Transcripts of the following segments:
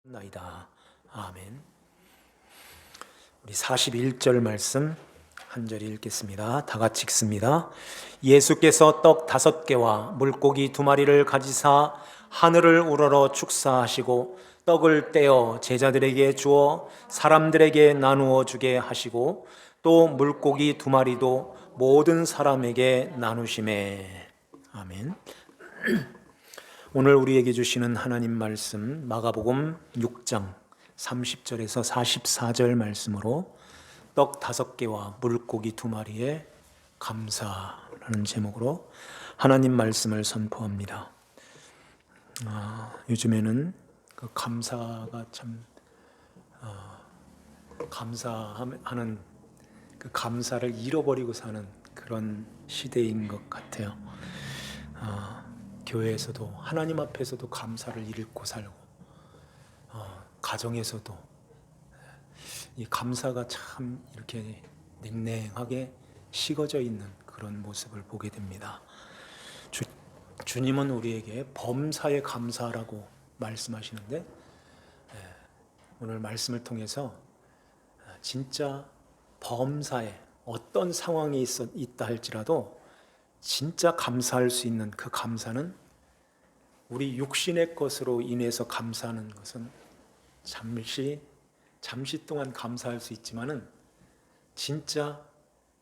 나이다. 아멘. 우리 41절 말씀 한 절 읽겠습니다. 다 같이 읽습니다. 예수께서 떡 5개와 물고기 2마리를 가지사 하늘을 우러러 축사하시고 떡을 떼어 제자들에게 주어 사람들에게 나누어 주게 하시고 또 물고기 2마리도 모든 사람에게 나누시매. 아멘. 오늘 우리에게 주시는 하나님 말씀 마가복음 6장 30절에서 44절 말씀으로 떡 5개와 물고기 2마리에 감사라는 제목으로 하나님 말씀을 선포합니다. 요즘에는 그 감사가 참 감사하는 그 감사를 잃어버리고 사는 그런 시대인 것 같아요. 교회에서도 하나님 앞에서도 감사를 잃고 살고 가정에서도 이 감사가 참 이렇게 냉랭하게 식어져 있는 그런 모습을 보게 됩니다. 주님은 우리에게 범사에 감사라고 말씀하시는데 오늘 말씀을 통해서 진짜 범사에 어떤 상황이 있다 할지라도 진짜 감사할 수 있는 그 감사는 우리 육신의 것으로 인해서 감사하는 것은 잠시 동안 감사할 수 있지만은 진짜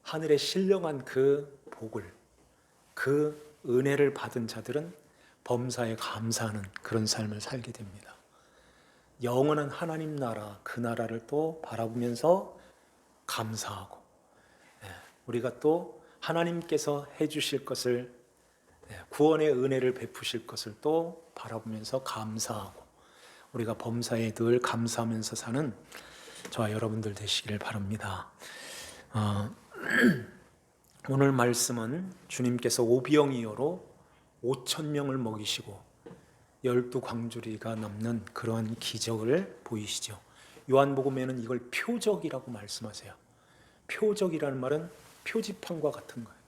하늘에 신령한 그 복을, 그 은혜를 받은 자들은 범사에 감사하는 그런 삶을 살게 됩니다. 영원한 하나님 나라, 그 나라를 또 바라보면서 감사하고 우리가 또 하나님께서 해주실 것을 구원의 은혜를 베푸실 것을 또 바라보면서 감사하고 우리가 범사에 늘 감사하면서 사는 저와 여러분들 되시기를 바랍니다. 오늘 말씀은 주님께서 오병이어로 5,000명을 먹이시고 12광주리가 넘는 그러한 기적을 보이시죠. 요한복음에는 이걸 표적이라고 말씀하세요. 표적이라는 말은 표지판과 같은 거예요.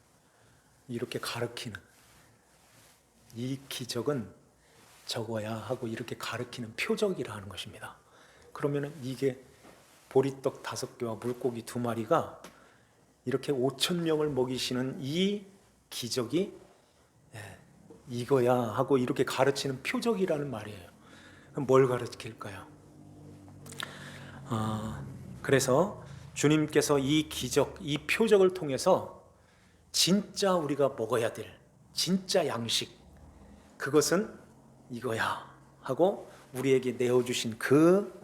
이렇게 가르치는 이 기적은 적어야 하고 이렇게 가르치는 표적이라 하는 것입니다. 그러면 이게 보리떡 5개와 물고기 2마리가 이렇게 5,000명을 먹이시는 이 기적이 이거야 하고 이렇게 가르치는 표적이라는 말이에요. 그럼 뭘 가르칠까요? 그래서 주님께서 이 기적, 이 표적을 통해서 진짜 우리가 먹어야 될 진짜 양식, 그것은 이거야 하고 우리에게 내어주신 그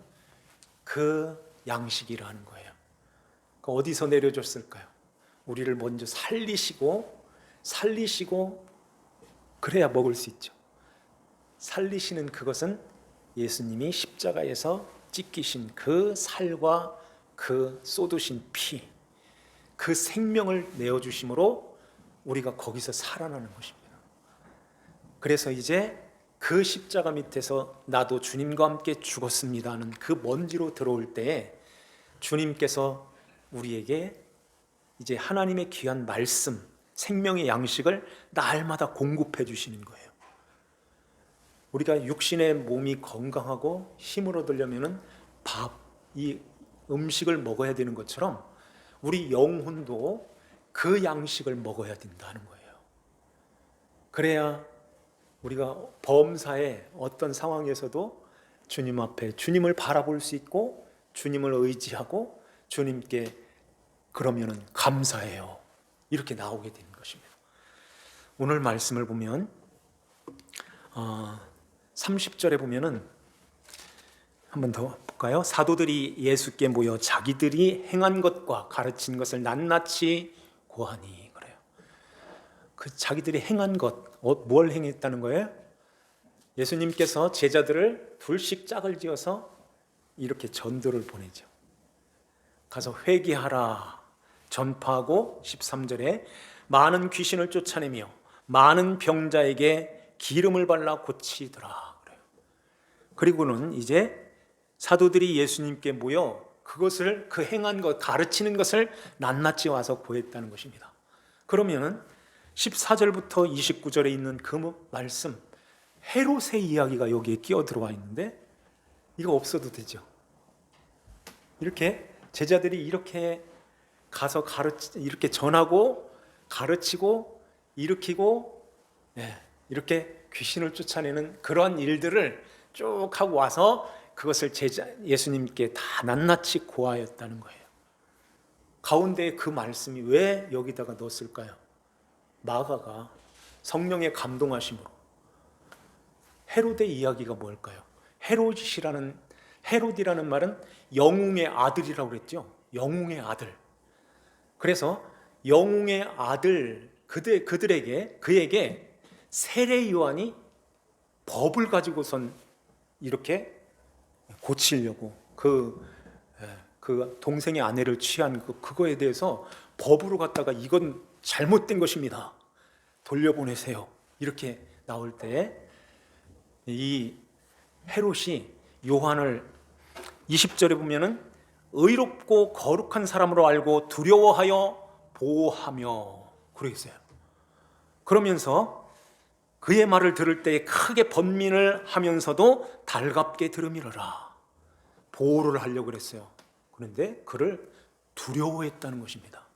양식이라는 거예요. 어디서 내려줬을까요? 우리를 먼저 살리시고 그래야 먹을 수 있죠. 살리시는 그것은 예수님이 십자가에서 찢기신 그 살과 그 쏟으신 피, 그 생명을 내어주심으로 우리가 거기서 살아나는 것입니다. 그래서 이제 그 십자가 밑에서 나도 주님과 함께 죽었습니다 하는 그 먼지로 들어올 때에 주님께서 우리에게 이제 하나님의 귀한 말씀, 생명의 양식을 날마다 공급해 주시는 거예요. 우리가 육신의 몸이 건강하고 힘을 얻으려면 이 음식을 먹어야 되는 것처럼 우리 영혼도 그 양식을 먹어야 된다는 거예요. 그래야 우리가 범사의 어떤 상황에서도 주님 앞에 주님을 바라볼 수 있고 주님을 의지하고 주님께 그러면은 감사해요. 이렇게 나오게 되는 것입니다. 오늘 말씀을 보면 30절에 보면은 한번 더 볼까요? 사도들이 예수께 모여 자기들이 행한 것과 가르친 것을 낱낱이 고하니 그래요. 그 자기들이 행한 것, 뭘 행했다는 거예요? 예수님께서 제자들을 둘씩 짝을 지어서 이렇게 전도를 보내죠. 가서 회개하라 전파하고 13절에 많은 귀신을 쫓아내며 많은 병자에게 기름을 발라 고치더라 그래요. 그리고는 이제 사도들이 예수님께 모여 그것을 그 행한 것 가르치는 것을 낱낱이 와서 고했다는 것입니다. 그러면은 14절부터 29절에 있는 그 말씀 헤롯의 이야기가 여기에 끼어 들어와 있는데 이거 없어도 되죠. 이렇게 제자들이 이렇게 가서 이렇게 전하고 가르치고 일으키고, 이렇게 귀신을 쫓아내는 그러한 일들을 쭉 하고 와서 그것을 예수님께 다 낱낱이 고하였다는 거예요. 가운데 그 말씀이 왜 여기다가 넣었을까요? 마가가 성령의 감동하심으로, 헤롯의 이야기가 뭘까요? 헤롯이라는 말은 영웅의 아들이라고 그랬죠. 영웅의 아들. 그래서 영웅의 아들, 그에게 세례 요한이 법을 가지고선 이렇게 고치려고 그 동생의 아내를 취한 그거에 대해서 법으로 갖다가 이건 잘못된 것입니다, 돌려보내세요, 이렇게 나올 때 이 헤롯이 요한을 20절에 보면은 의롭고 거룩한 사람으로 알고 두려워하여 보호하며 그러겠어요. 그러면서 그의 말을 들을 때에 크게 번민을 하면서도 달갑게 들으미러라, 보호를 하려고 그랬어요. 그런데 그를 두려워했다는 것입니다.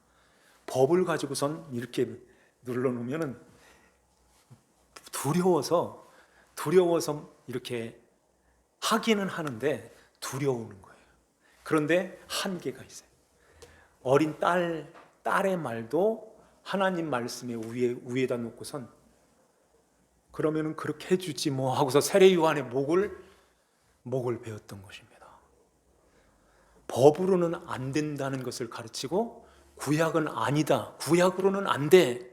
법을 가지고선 이렇게 눌러놓으면 두려워서 이렇게 하기는 하는데 두려우는 거예요. 그런데 한계가 있어요. 어린 딸의 말도 하나님 말씀에 위에다 놓고선 그러면은 그렇게 해주지 뭐 하고서 세례 요한의 목을 베었던 것입니다. 법으로는 안 된다는 것을 가르치고 구약은 아니다, 구약으로는 안 돼.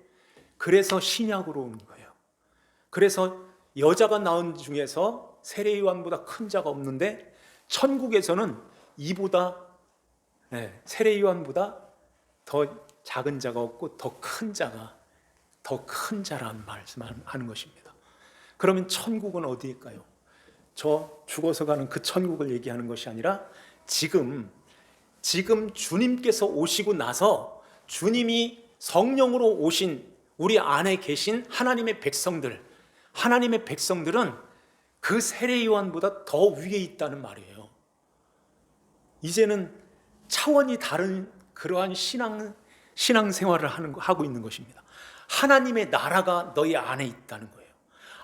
그래서 신약으로 오는 거예요. 그래서 여자가 낳은 중에서 세례 요한보다 큰 자가 없는데 천국에서는 세례 요한보다 더 작은 자가 없고 더 큰 자라는 말씀하는 것입니다. 그러면 천국은 어디일까요? 저 죽어서 가는 그 천국을 얘기하는 것이 아니라 지금 주님께서 오시고 나서 주님이 성령으로 오신 우리 안에 계신 하나님의 백성들은 그 세례 요한보다 더 위에 있다는 말이에요. 이제는 차원이 다른 그러한 신앙생활을 하고 있는 것입니다. 하나님의 나라가 너희 안에 있다는 거예요.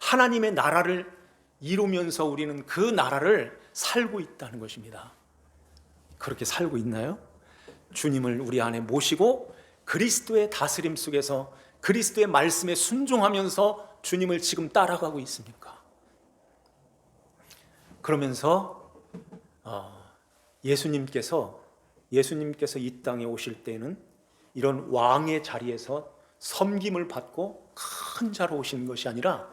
하나님의 나라를 이루면서 우리는 그 나라를 살고 있다는 것입니다. 그렇게 살고 있나요? 주님을 우리 안에 모시고 그리스도의 다스림 속에서 그리스도의 말씀에 순종하면서 주님을 지금 따라가고 있습니까? 그러면서 예수님께서 이 땅에 오실 때는 이런 왕의 자리에서 섬김을 받고 큰 자로 오시는 것이 아니라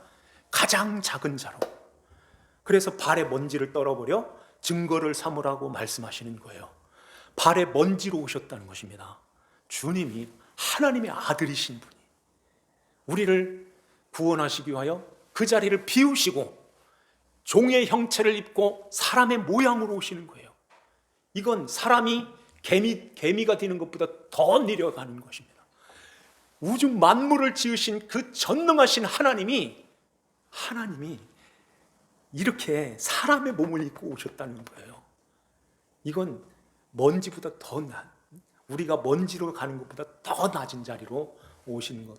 가장 작은 자로, 그래서 발에 먼지를 떨어버려 증거를 삼으라고 말씀하시는 거예요. 발에 먼지로 오셨다는 것입니다. 주님이 하나님의 아들이신 분이 우리를 구원하시기 위하여 그 자리를 비우시고 종의 형체를 입고 사람의 모양으로 오시는 거예요. 이건 사람이 개미가 되는 것보다 더 내려가는 것입니다. 우주 만물을 지으신 그 전능하신 하나님이 이렇게 사람의 몸을 입고 오셨다는 거예요. 이건 먼지보다 우리가 먼지로 가는 것보다 더 낮은 자리로 오시는 것,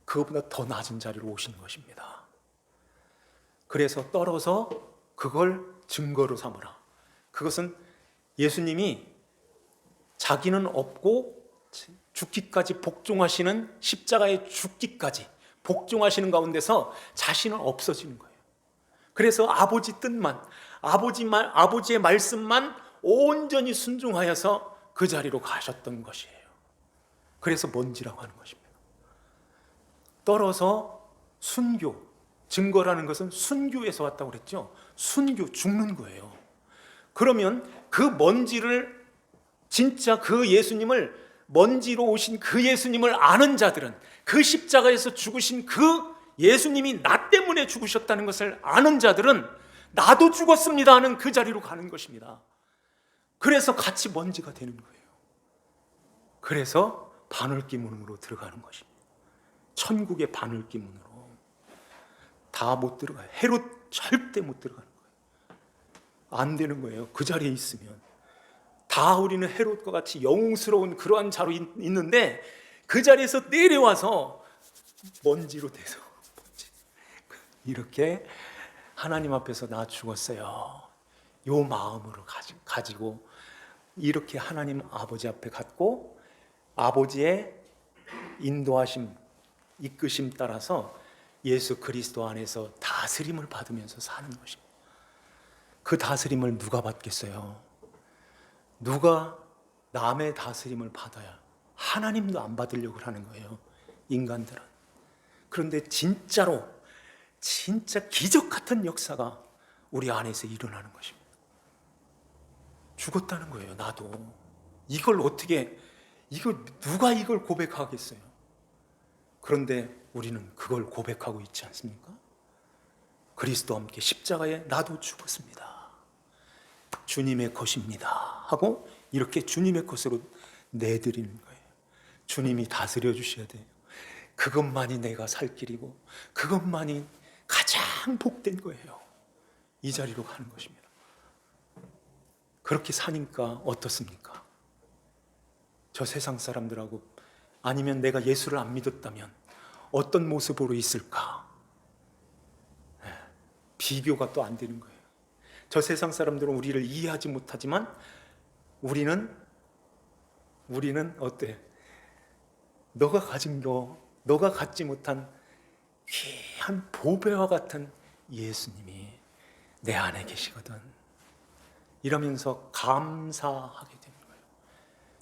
그것보다 더 낮은 자리로 오시는 것입니다. 그래서 떨어서 그걸 증거로 삼으라. 그것은 예수님이 자기는 없고 죽기까지 복종하시는, 십자가에 죽기까지 복종하시는 가운데서 자신은 없어지는 거예요. 그래서 아버지 뜻만, 아버지의 말씀만 온전히 순종하여서 그 자리로 가셨던 것이에요. 그래서 먼지라고 하는 것입니다. 떨어서 순교, 증거라는 것은 순교에서 왔다고 그랬죠. 순교, 죽는 거예요. 그러면 그 먼지를, 진짜 그 예수님을, 먼지로 오신 그 예수님을 아는 자들은, 그 십자가에서 죽으신 그 예수님이 나 때문에 죽으셨다는 것을 아는 자들은 나도 죽었습니다 하는 그 자리로 가는 것입니다. 그래서 같이 먼지가 되는 거예요. 그래서 바늘기 문으로 들어가는 것입니다. 천국의 바늘기 문으로 다 못 들어가요. 헤롯 절대 못 들어가는 거예요. 안 되는 거예요. 그 자리에 있으면 다 우리는 헤롯과 같이 영웅스러운 그러한 자로 있는데 그 자리에서 내려와서 먼지로 돼서 이렇게 하나님 앞에서 나 죽었어요. 요 마음으로 가지고 이렇게 하나님 아버지 앞에 갔고 아버지의 인도하심, 이끄심 따라서 예수 그리스도 안에서 다스림을 받으면서 사는 것입니다. 그 다스림을 누가 받겠어요? 누가 남의 다스림을 받아야 하나님도 안 받으려고 하는 거예요, 인간들은. 그런데 진짜로 진짜 기적 같은 역사가 우리 안에서 일어나는 것입니다. 죽었다는 거예요. 나도 이걸 누가 이걸 고백하겠어요? 그런데 우리는 그걸 고백하고 있지 않습니까? 그리스도와 함께 십자가에 나도 죽었습니다. 주님의 것입니다 하고 이렇게 주님의 것으로 내드리는 거예요. 주님이 다스려 주셔야 돼요. 그것만이 내가 살 길이고 그것만이 가장 복된 거예요. 이 자리로 가는 것입니다. 그렇게 사니까 어떻습니까? 저 세상 사람들하고 아니면 내가 예수를 안 믿었다면 어떤 모습으로 있을까? 비교가 또 안 되는 거예요. 저 세상 사람들은 우리를 이해하지 못하지만 우리는 어때? 너가 가진 너가 갖지 못한 귀한 보배와 같은 예수님이 내 안에 계시거든. 이러면서 감사하게 되는 거예요.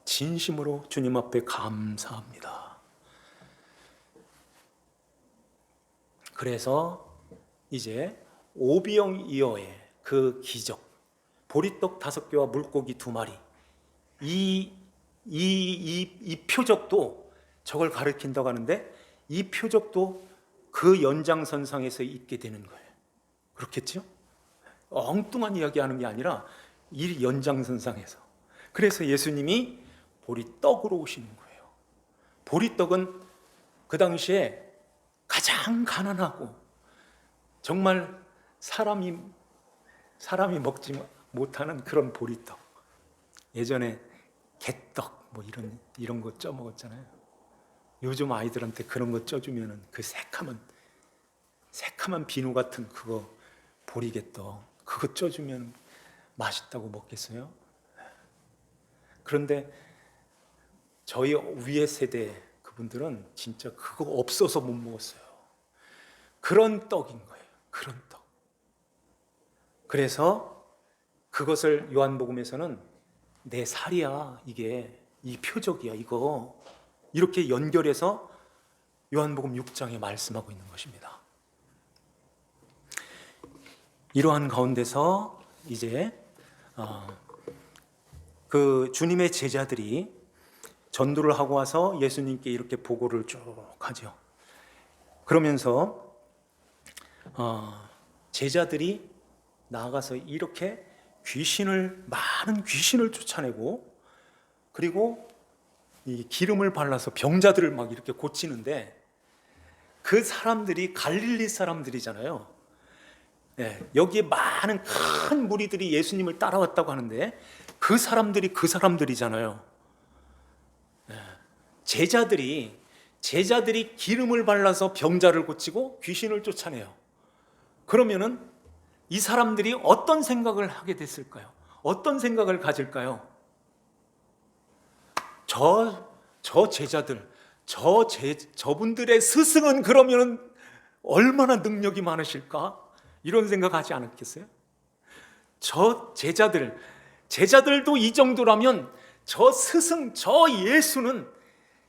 진심으로 주님 앞에 감사합니다. 그래서 이제 오비영 이어의 그 기적, 보리떡 5개와 물고기 2마리, 이 표적도 저걸 가리킨다고 하는데 이 표적도 그 연장선상에서 있게 되는 거예요. 그렇겠죠? 엉뚱한 이야기하는 게 아니라 이 연장선상에서. 그래서 예수님이 보리떡으로 오시는 거예요. 보리떡은 그 당시에 가장 가난하고 정말 사람이 먹지 못하는 그런 보리떡. 예전에 개떡 뭐 이런 거 쪄 먹었잖아요. 요즘 아이들한테 그런 거 쪄주면은 그 새카만 비누 같은 그거 보리개떡 그거 쪄주면 맛있다고 먹겠어요? 그런데 저희 위의 세대 그분들은 진짜 그거 없어서 못 먹었어요. 그런 떡인 거예요. 그런 떡. 그래서 그것을 요한복음에서는 내 살이야, 이게 이 표적이야, 이거 이렇게 연결해서 요한복음 6장에 말씀하고 있는 것입니다. 이러한 가운데서 이제 그 주님의 제자들이 전도를 하고 와서 예수님께 이렇게 보고를 쭉 하죠. 그러면서 제자들이 나아가서 이렇게 많은 귀신을 쫓아내고 그리고 이 기름을 발라서 병자들을 막 이렇게 고치는데 그 사람들이 갈릴리 사람들이잖아요. 여기에 많은 큰 무리들이 예수님을 따라왔다고 하는데 그 사람들이잖아요. 제자들이 기름을 발라서 병자를 고치고 귀신을 쫓아내요. 그러면은 이 사람들이 어떤 생각을 하게 됐을까요? 어떤 생각을 가질까요? 저 제자들, 저분들의 스승은 그러면은 얼마나 능력이 많으실까? 이런 생각하지 않았겠어요? 저 제자들도 이 정도라면 저 스승, 저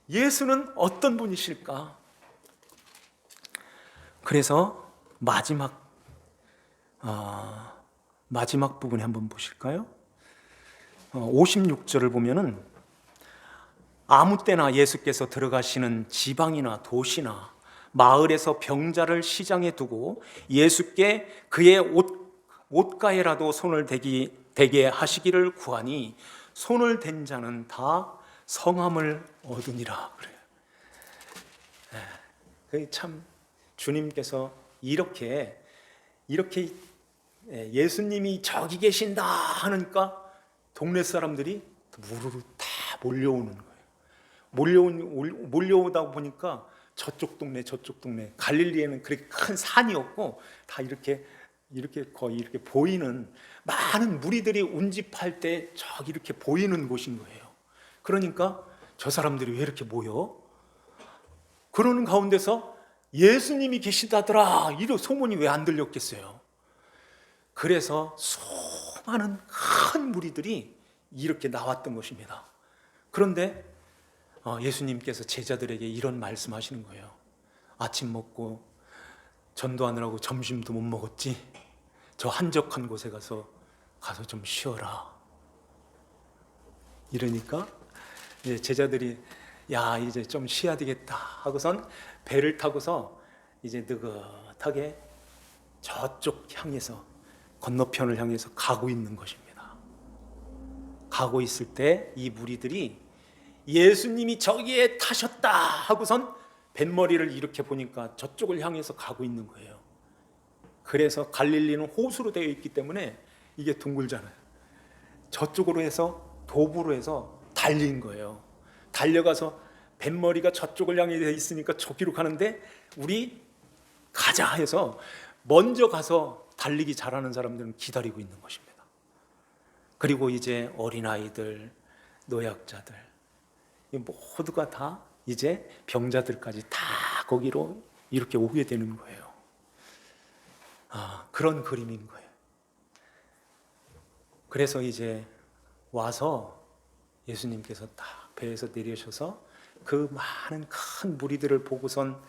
예수는 어떤 분이실까? 그래서 마지막 부분에 한번 보실까요? 56절을 보면은 아무 때나 예수께서 들어가시는 지방이나 도시나 마을에서 병자를 시장에 두고 예수께 그의 옷가에라도 손을 대게 하시기를 구하니 손을 댄 자는 다 성함을 얻으니라 그래요. 참 주님께서 이렇게 예수님이 저기 계신다 하니까 동네 사람들이 무르르 다 몰려오는 거예요. 몰려오다 보니까 저쪽 동네 갈릴리에는 그렇게 큰 산이 없고 다 이렇게 거의 이렇게 보이는 많은 무리들이 운집할 때 저기 이렇게 보이는 곳인 거예요. 그러니까 저 사람들이 왜 이렇게 모여? 그러는 가운데서 예수님이 계시다더라 이런 소문이 왜 안 들렸겠어요? 그래서 수많은 큰 무리들이 이렇게 나왔던 것입니다. 그런데 예수님께서 제자들에게 이런 말씀하시는 거예요. 아침 먹고 전도하느라고 점심도 못 먹었지? 저 한적한 곳에 가서 좀 쉬어라. 이러니까 이제 제자들이 야 이제 좀 쉬어야 되겠다 하고선 배를 타고서 이제 느긋하게 저쪽 향해서 건너편을 향해서 가고 있는 것입니다. 가고 있을 때 이 무리들이 예수님이 저기에 타셨다 하고선 뱃머리를 이렇게 보니까 저쪽을 향해서 가고 있는 거예요. 그래서 갈릴리는 호수로 되어 있기 때문에 이게 둥글잖아요. 저쪽으로 해서 도보로 해서 달린 거예요. 달려가서 뱃머리가 저쪽을 향해 되어 있으니까 저기로 가는데 우리 가자 해서 먼저 가서 달리기 잘하는 사람들은 기다리고 있는 것입니다. 그리고 이제 어린아이들, 노약자들 모두가 다 이제 병자들까지 다 거기로 이렇게 오게 되는 거예요. 그런 그림인 거예요. 그래서 이제 와서 예수님께서 딱 배에서 내리셔서 그 많은 큰 무리들을 보고선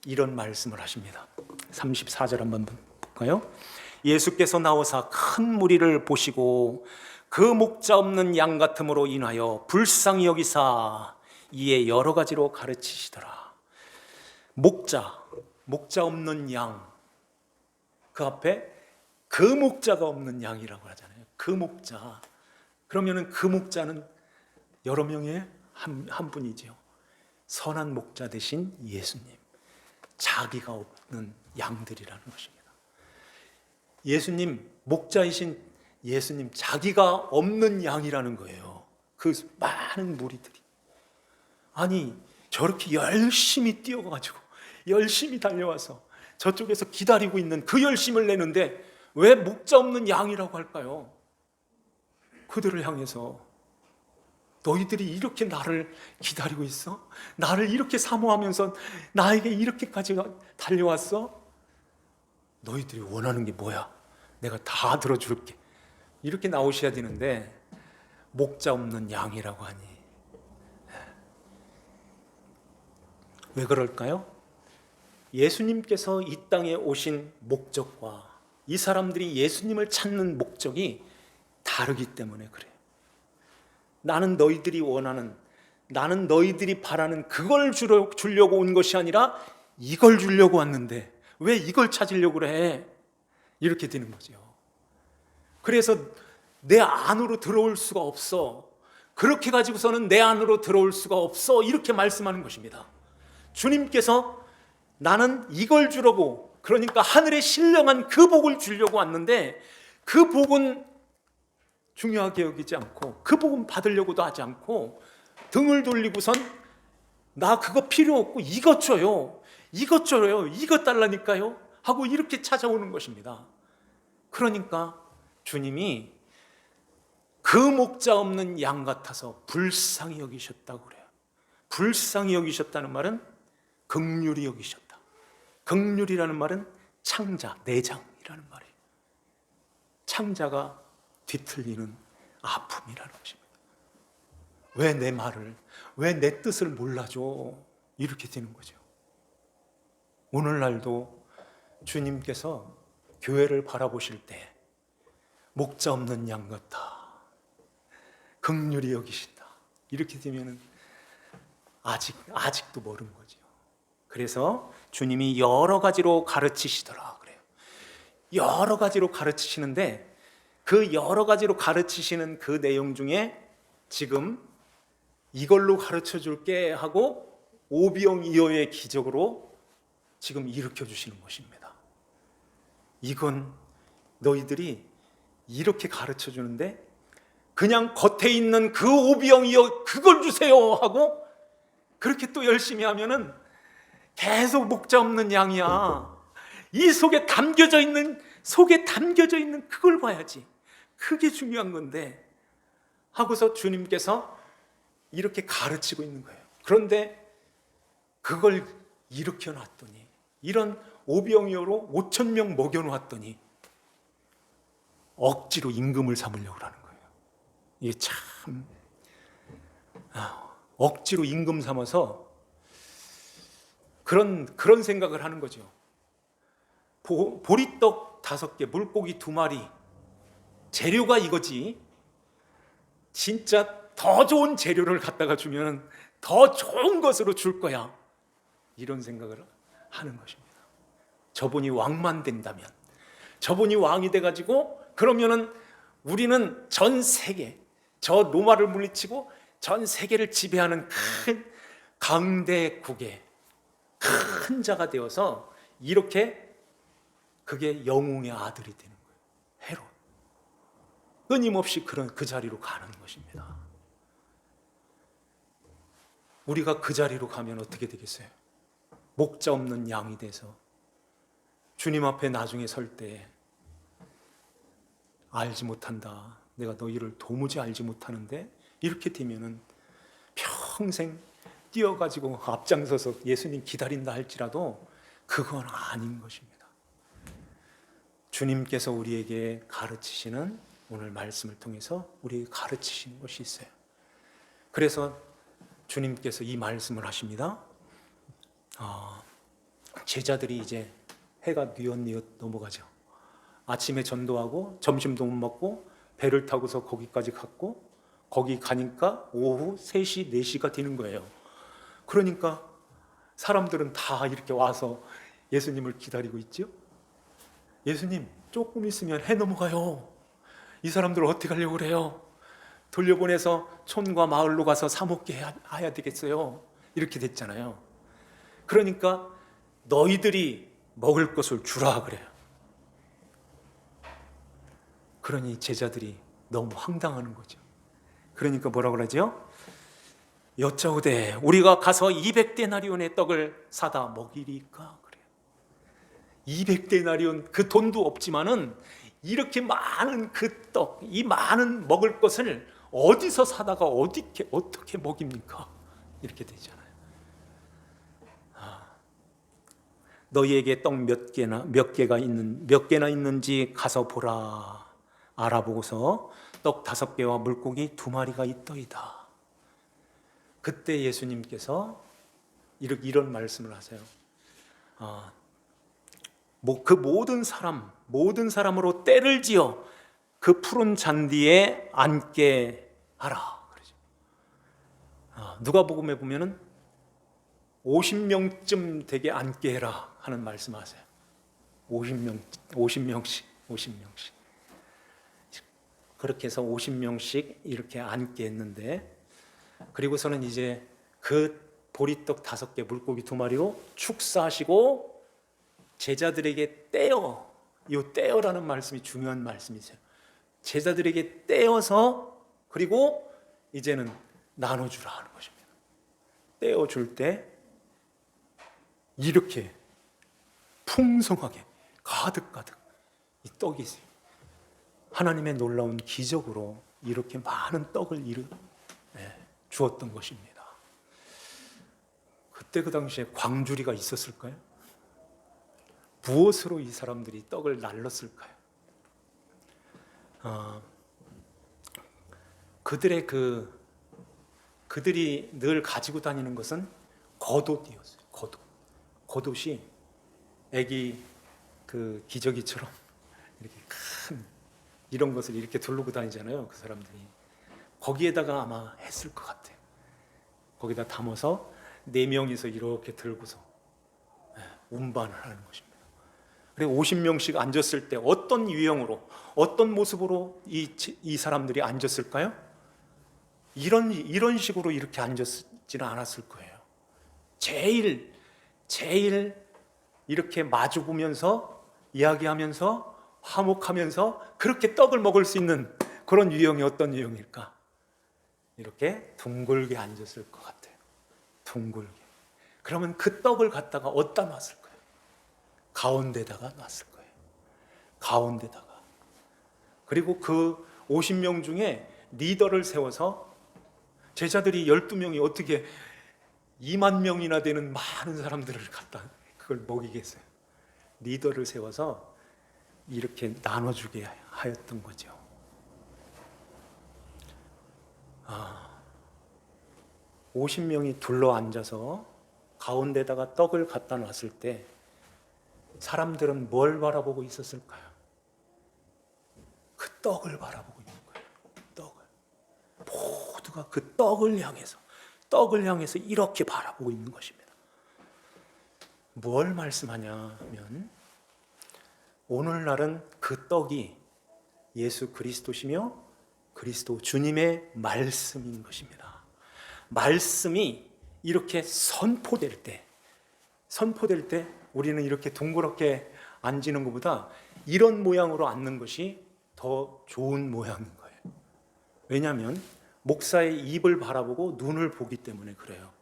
이런 말씀을 하십니다. 34절 한번 볼까요? 예수께서 나오사 큰 무리를 보시고 그 목자 없는 양 같음으로 인하여 불쌍히 여기사 이에 여러 가지로 가르치시더라. 목자 없는 양, 그 앞에 그 목자가 없는 양이라고 하잖아요. 그 목자. 그러면은 그 목자는 여러 명의 한 분이죠. 선한 목자 대신 예수님. 자기가 없는 양들이라는 것입니다. 예수님, 목자이신 예수님, 자기가 없는 양이라는 거예요. 그 많은 무리들이. 아니, 저렇게 열심히 뛰어가지고, 열심히 달려와서 저쪽에서 기다리고 있는 그 열심을 내는데 왜 목자 없는 양이라고 할까요? 그들을 향해서 너희들이 이렇게 나를 기다리고 있어? 나를 이렇게 사모하면서 나에게 이렇게까지 달려왔어? 너희들이 원하는 게 뭐야? 내가 다 들어줄게. 이렇게 나오셔야 되는데 목자 없는 양이라고 하니 왜 그럴까요? 예수님께서 이 땅에 오신 목적과 이 사람들이 예수님을 찾는 목적이 다르기 때문에 그래요. 나는 너희들이 원하는, 나는 너희들이 바라는 그걸 주려고 온 것이 아니라 이걸 주려고 왔는데 왜 이걸 찾으려고 그래? 이렇게 되는 거죠. 그래서 내 안으로 들어올 수가 없어. 그렇게 가지고서는 내 안으로 들어올 수가 없어. 이렇게 말씀하는 것입니다. 주님께서 나는 이걸 주려고, 그러니까 하늘에 신령한 그 복을 주려고 왔는데 그 복은 중요하게 여기지 않고 그 복은 받으려고도 하지 않고 등을 돌리고선 나 그거 필요 없고 이것 줘요. 이것 줘요. 이것 달라니까요. 하고 이렇게 찾아오는 것입니다. 그러니까 주님이 그 목자 없는 양 같아서 불쌍히 여기셨다고 그래요. 불쌍히 여기셨다는 말은 긍휼히 여기셨다. 긍휼이라는 말은 창자, 내장이라는 말이에요. 창자가 뒤틀리는 아픔이라는 것입니다. 왜 내 말을, 왜 내 뜻을 몰라줘? 이렇게 되는 거죠. 오늘날도 주님께서 교회를 바라보실 때 목자 없는 양 같아, 긍휼히 여기신다, 이렇게 되면은 아직도 모르는 거죠. 그래서 주님이 여러 가지로 가르치시더라 그래요. 여러 가지로 가르치시는데 그 여러 가지로 가르치시는 그 내용 중에 지금 이걸로 가르쳐 줄게 하고 오병이어의 기적으로 지금 일으켜 주시는 것입니다. 이건 너희들이 이렇게 가르쳐 주는데 그냥 겉에 있는 그 오병이어 그걸 주세요 하고 그렇게 또 열심히 하면은 계속 목자 없는 양이야. 이 속에 담겨져 있는 그걸 봐야지. 그게 중요한 건데 하고서 주님께서 이렇게 가르치고 있는 거예요. 그런데 그걸 일으켜 놨더니 이런 오병이어로 5천 명 먹여 놓았더니 억지로 임금을 삼으려고 하는 거예요. 이게 참 억지로 임금 삼아서 그런 생각을 하는 거죠. 보리떡 5개, 물고기 2마리, 재료가 이거지. 진짜 더 좋은 재료를 갖다가 주면 더 좋은 것으로 줄 거야. 이런 생각을 하는 것입니다. 저분이 왕만 된다면, 저분이 왕이 돼가지고 그러면은 우리는 전 세계, 저 로마를 물리치고 전 세계를 지배하는 큰 강대국의 큰 자가 되어서 이렇게 그게 영웅의 아들이 되는 거예요. 헤롯. 끊임없이 그 자리로 가는 것입니다. 우리가 그 자리로 가면 어떻게 되겠어요? 목자 없는 양이 돼서 주님 앞에 나중에 설 때 알지 못한다. 내가 너희를 도무지 알지 못하는데 이렇게 되면은 평생 뛰어가지고 앞장서서 예수님 기다린다 할지라도 그건 아닌 것입니다. 주님께서 우리에게 가르치시는 오늘 말씀을 통해서 우리에게 가르치시는 것이 있어요. 그래서 주님께서 이 말씀을 하십니다. 제자들이 이제 해가 뉘엿뉘엿 넘어가죠. 아침에 전도하고 점심도 못 먹고 배를 타고서 거기까지 갔고 거기 가니까 오후 3시, 4시가 되는 거예요. 그러니까 사람들은 다 이렇게 와서 예수님을 기다리고 있죠. 예수님, 조금 있으면 해 넘어가요. 이 사람들 어떻게 하려고 그래요? 돌려보내서 촌과 마을로 가서 사 먹게 해야 되겠어요. 이렇게 됐잖아요. 그러니까 너희들이 먹을 것을 주라 그래요. 그러니 제자들이 너무 황당하는 거죠. 그러니까 뭐라고 그러죠? 여짜오되 우리가 가서 200데나리온의 떡을 사다 먹이리까 그래요. 200데나리온 그 돈도 없지만은 이렇게 많은 그 떡, 이 많은 먹을 것을 어디서 사다가 어떻게 먹입니까? 이렇게 되잖아요. 너희에게 떡 몇 개나 있는지 가서 보라. 알아보고서 떡 5개와 물고기 2마리가 있더이다. 그때 예수님께서 이런 말씀을 하세요. 그 모든 사람으로 때를 지어 그 푸른 잔디에 앉게 하라. 그러죠. 누가복음에 보면은 50명쯤 되게 앉게 해라 하는 말씀하세요. 50명씩. 그렇게 해서 50명씩 이렇게 앉게 했는데, 그리고서는 이제 그 보리떡 5개, 물고기 2마리로 축사하시고 제자들에게 떼어라는 말씀이 중요한 말씀이세요. 제자들에게 떼어서 그리고 이제는 나눠주라 하는 것입니다. 떼어줄 때 이렇게 풍성하게 가득 이 떡이 있어요. 하나님의 놀라운 기적으로 이렇게 많은 떡을 주었던 것입니다. 그때 그 당시에 광주리가 있었을까요? 무엇으로 이 사람들이 떡을 날렸을까요? 그들이 늘 가지고 다니는 것은 겉옷이었어요. 겉옷이 애기 그 기저귀처럼 이렇게 큰 이런 것을 이렇게 두르고 다니잖아요. 그 사람들이 거기에다가 아마 했을 것 같아요. 거기다 담아서 4명이서 이렇게 들고서 운반을 하는 것입니다. 그리고 50명씩 앉았을 때 어떤 유형으로, 어떤 모습으로 이 사람들이 앉았을까요? 이런 식으로 이렇게 앉았지는 않았을 거예요. 제일 이렇게 마주 보면서 이야기하면서 화목하면서 그렇게 떡을 먹을 수 있는 그런 유형이 어떤 유형일까? 이렇게 둥글게 앉았을 것 같아요. 둥글게. 그러면 그 떡을 갖다가 어디다 놨을 거예요? 가운데다가 놨을 거예요. 가운데다가. 그리고 그 50명 중에 리더를 세워서 제자들이 12명이 어떻게 2만 명이나 되는 많은 사람들을 갖다 그걸 먹이겠어요? 리더를 세워서 이렇게 나눠주게 하였던 거죠. 50명이 둘러 앉아서 가운데다가 떡을 갖다 놨을 때 사람들은 뭘 바라보고 있었을까요? 그 떡을 바라보고 있는 거예요. 떡을. 모두가 그 떡을 향해서 이렇게 바라보고 있는 것입니다. 뭘 말씀하냐면 오늘날은 그 떡이 예수 그리스도시며 그리스도 주님의 말씀인 것입니다. 말씀이 이렇게 선포될 때 우리는 이렇게 둥그렇게 앉는 것보다 이런 모양으로 앉는 것이 더 좋은 모양인 거예요. 왜냐하면 목사의 입을 바라보고 눈을 보기 때문에 그래요.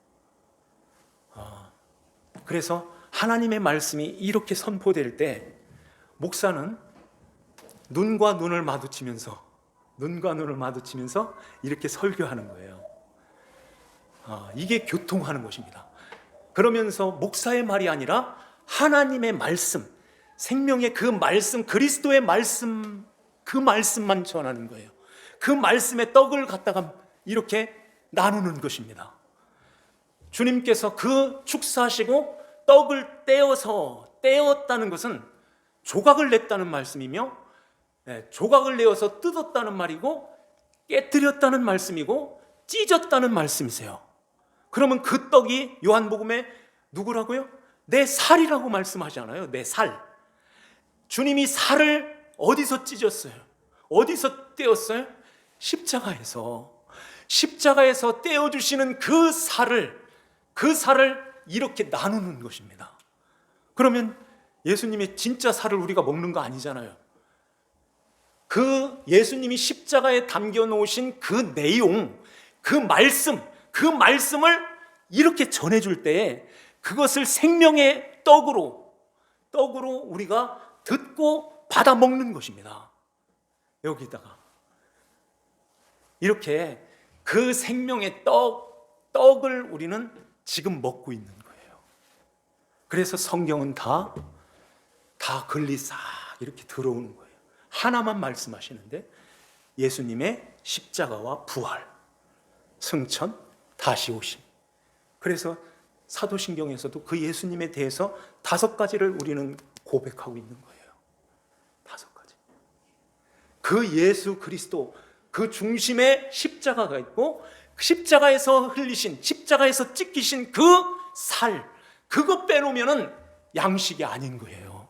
그래서 하나님의 말씀이 이렇게 선포될 때 목사는 눈과 눈을 마주치면서 이렇게 설교하는 거예요. 이게 교통하는 것입니다. 그러면서 목사의 말이 아니라 하나님의 말씀, 생명의 그 말씀, 그리스도의 말씀, 그 말씀만 전하는 거예요. 그 말씀의 떡을 갖다가 이렇게 나누는 것입니다. 주님께서 그 축사하시고 떡을 떼었다는 것은 조각을 냈다는 말씀이며, 조각을 내어서 뜯었다는 말이고, 깨뜨렸다는 말씀이고, 찢었다는 말씀이세요. 그러면 그 떡이 요한복음에 누구라고요? 내 살이라고 말씀하잖아요. 내 살. 주님이 살을 어디서 찢었어요? 어디서 떼었어요? 십자가에서 떼어주시는 그 살을 이렇게 나누는 것입니다. 그러면 예수님의 진짜 살을 우리가 먹는 거 아니잖아요. 그 예수님이 십자가에 담겨 놓으신 그 내용, 그 말씀을 이렇게 전해줄 때에 그것을 생명의 떡으로 우리가 듣고 받아 먹는 것입니다. 여기다가 이렇게 그 생명의 떡을 우리는 지금 먹고 있는 거예요. 그래서 성경은 다 글리 싹 이렇게 들어오는 거예요. 하나만 말씀하시는데 예수님의 십자가와 부활, 승천, 다시 오심. 그래서 사도신경에서도 그 예수님에 대해서 5가지를 우리는 고백하고 있는 거예요. 5가지. 그 예수 그리스도, 그 중심에 십자가가 있고 십자가에서 찢기신 그 살, 그거 빼놓으면은 양식이 아닌 거예요.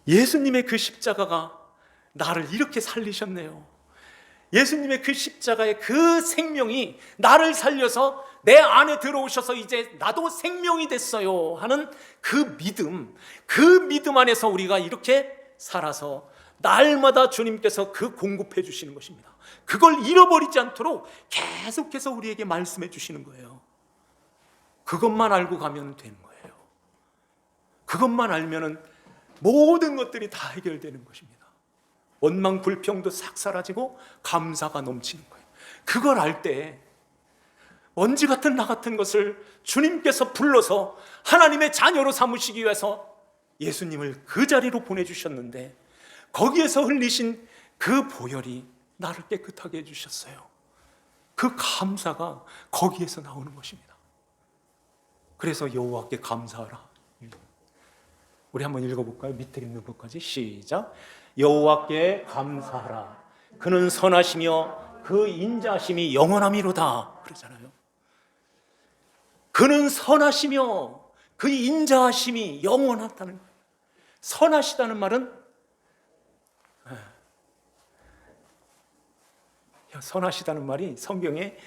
예수님의 그 십자가가 나를 이렇게 살리셨네요. 예수님의 그 십자가의 그 생명이 나를 살려서 내 안에 들어오셔서 이제 나도 생명이 됐어요 하는 그 믿음 안에서 우리가 이렇게 살아서 날마다 주님께서 그 공급해 주시는 것입니다. 그걸 잃어버리지 않도록 계속해서 우리에게 말씀해 주시는 거예요. 그것만 알고 가면 되는 거예요. 그것만 알면은 모든 것들이 다 해결되는 것입니다. 원망 불평도 싹 사라지고 감사가 넘치는 거예요. 그걸 알 때 먼지 같은 나 같은 것을 주님께서 불러서 하나님의 자녀로 삼으시기 위해서 예수님을 그 자리로 보내주셨는데 거기에서 흘리신 그 보혈이 나를 깨끗하게 해주셨어요. 그 감사가 거기에서 나오는 것입니다. 그래서 여호와께 감사하라. 우리 한번 읽어볼까요? 밑에 있는 것까지 시작. 여호와께 감사하라. 그는 선하시며 그 인자하심이 영원함이로다. 그러잖아요. 그는 선하시며 그 인자하심이 영원하다는 거예요. 선하시다는 말은 선하시다는 말이 성경에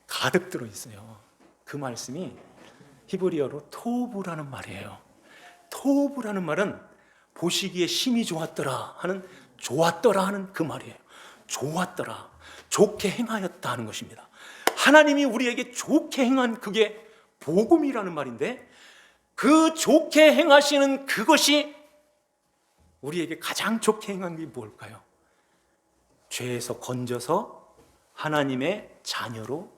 가득 들어있어요. 그 말씀이 히브리어로 토브라는 말이에요. 토브라는 말은 보시기에 심히 좋았더라 하는, 좋았더라 하는 그 말이에요. 좋았더라, 좋게 행하였다 하는 것입니다. 하나님이 우리에게 좋게 행한 그게 복음이라는 말인데, 그 좋게 행하시는 그것이 우리에게 가장 좋게 행한 게 뭘까요? 죄에서 건져서 하나님의 자녀로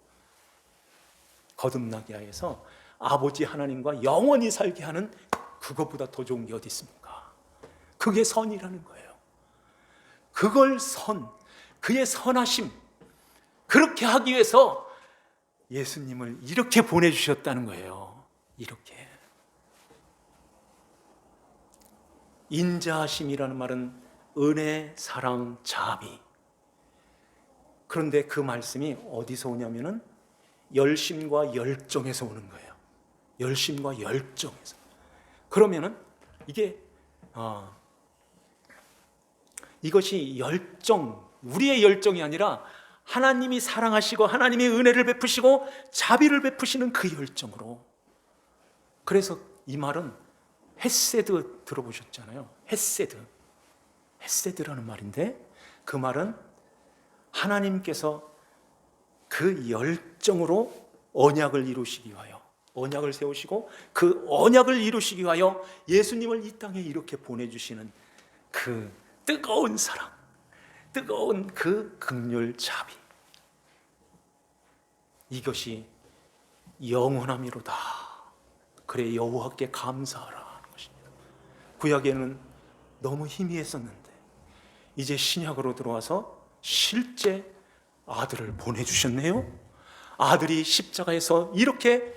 거듭나게 하여서 아버지 하나님과 영원히 살게 하는, 그것보다 더 좋은 게 어디 있습니까? 그게 선이라는 거예요. 그걸 그의 선하심, 그렇게 하기 위해서 예수님을 이렇게 보내주셨다는 거예요. 이렇게. 인자하심이라는 말은 은혜, 사랑, 자비. 그런데 그 말씀이 어디서 오냐면은 열심과 열정에서 오는 거예요. 열심과 열정에서. 그러면은 이것이 열정, 우리의 열정이 아니라 하나님이 사랑하시고 하나님이 은혜를 베푸시고 자비를 베푸시는 그 열정으로. 그래서 이 말은 헤세드 들어보셨잖아요. 헤세드라는 말인데, 그 말은 하나님께서 그 열정으로 언약을 이루시기 위하여, 언약을 세우시고 그 언약을 이루시기 위하여 예수님을 이 땅에 이렇게 보내주시는 그 뜨거운 사랑, 뜨거운 그 긍휼 자비, 이것이 영원함이로다. 그래 여호와께 감사하라 하는 것입니다. 구약에는 너무 희미했었는데 이제 신약으로 들어와서 실제 아들을 보내주셨네요. 아들이 십자가에서 이렇게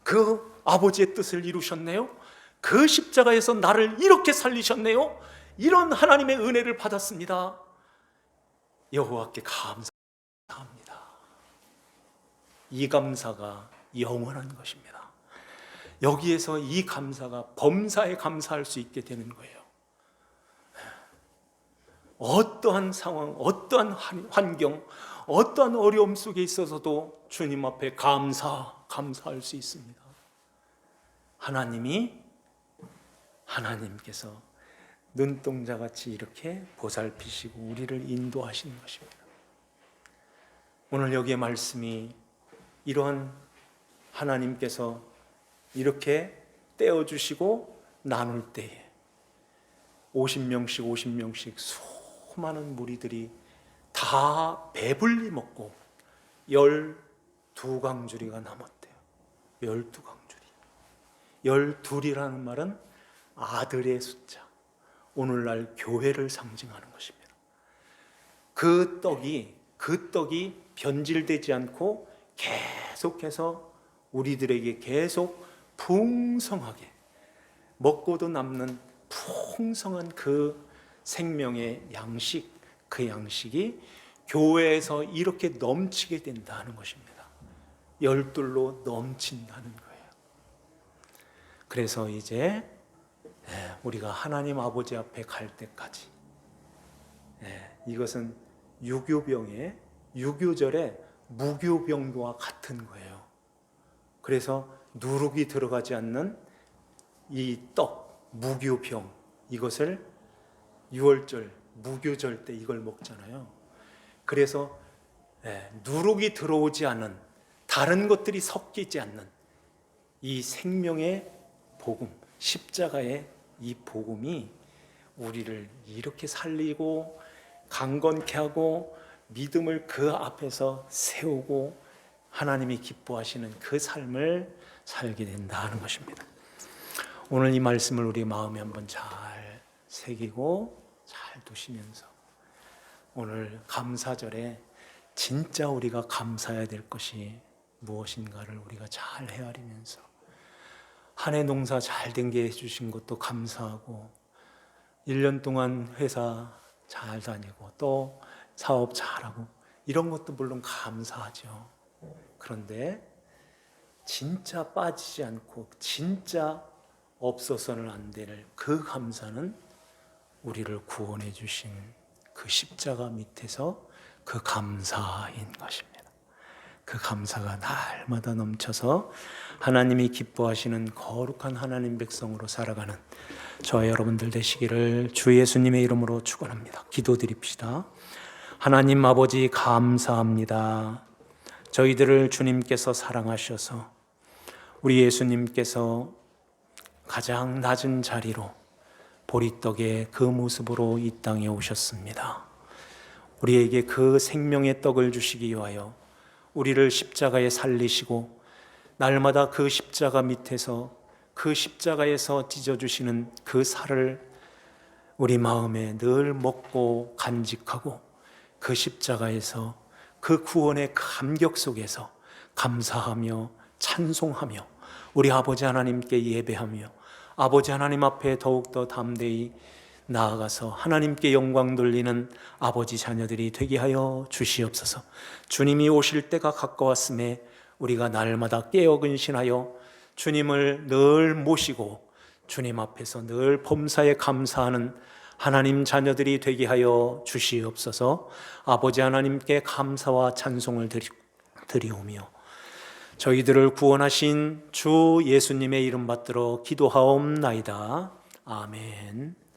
그 아버지의 뜻을 이루셨네요. 그 십자가에서 나를 이렇게 살리셨네요. 이런 하나님의 은혜를 받았습니다. 여호와께 감사합니다. 이 감사가 영원한 것입니다. 여기에서 이 감사가 범사에 감사할 수 있게 되는 거예요. 어떠한 상황, 어떠한 환경, 어떠한 어려움 속에 있어서도 주님 앞에 감사할 수 있습니다. 하나님께서 눈동자같이 이렇게 보살피시고 우리를 인도하시는 것입니다. 오늘 여기에 말씀이 이러한 하나님께서 이렇게 떼어주시고 나눌 때에 50명씩 수많은 무리들이 다 배불리 먹고 12강주리가 남았대요. 12강주리. 12이라는 말은 아들의 숫자, 오늘날 교회를 상징하는 것입니다. 그 떡이 변질되지 않고 계속해서 우리들에게 계속 풍성하게 먹고도 남는 풍성한 그 생명의 양식, 그 양식이 교회에서 이렇게 넘치게 된다는 것입니다. 열둘로 넘친다는 거예요. 그래서 이제 우리가 하나님 아버지 앞에 갈 때까지, 이것은 유교절의 무교병과 같은 거예요. 그래서 누룩이 들어가지 않는 이 떡, 무교병, 이것을 6월절, 무교절 때 이걸 먹잖아요. 그래서 누룩이 들어오지 않은, 다른 것들이 섞이지 않는 이 생명의 복음, 십자가의 이 복음이 우리를 이렇게 살리고 강건케 하고 믿음을 그 앞에서 세우고 하나님이 기뻐하시는 그 삶을 살게 된다는 것입니다. 오늘 이 말씀을 우리 마음에 한번 잘 새기고 잘 두시면서 오늘 감사절에 진짜 우리가 감사해야 될 것이 무엇인가를 우리가 잘 헤아리면서 한 해 농사 잘 된 게 해주신 것도 감사하고 1년 동안 회사 잘 다니고 또 사업 잘하고 이런 것도 물론 감사하죠. 그런데 진짜 빠지지 않고 진짜 없어서는 안 될 그 감사는 우리를 구원해 주신 그 십자가 밑에서 그 감사인 것입니다. 그 감사가 날마다 넘쳐서 하나님이 기뻐하시는 거룩한 하나님 백성으로 살아가는 저와 여러분들 되시기를 주 예수님의 이름으로 축원합니다. 기도드립시다. 하나님 아버지 감사합니다. 저희들을 주님께서 사랑하셔서 우리 예수님께서 가장 낮은 자리로 보리떡의 그 모습으로 이 땅에 오셨습니다. 우리에게 그 생명의 떡을 주시기 위하여 우리를 십자가에 살리시고 날마다 그 십자가 밑에서 그 십자가에서 찢어주시는 그 살을 우리 마음에 늘 먹고 간직하고 그 십자가에서 그 구원의 감격 속에서 감사하며 찬송하며 우리 아버지 하나님께 예배하며 아버지 하나님 앞에 더욱더 담대히 나아가서 하나님께 영광 돌리는 아버지 자녀들이 되게 하여 주시옵소서. 주님이 오실 때가 가까웠음에 우리가 날마다 깨어 근신하여 주님을 늘 모시고 주님 앞에서 늘 범사에 감사하는 하나님 자녀들이 되게 하여 주시옵소서. 아버지 하나님께 감사와 찬송을 드리오며 저희들을 구원하신 주 예수님의 이름 받들어 기도하옵나이다. 아멘.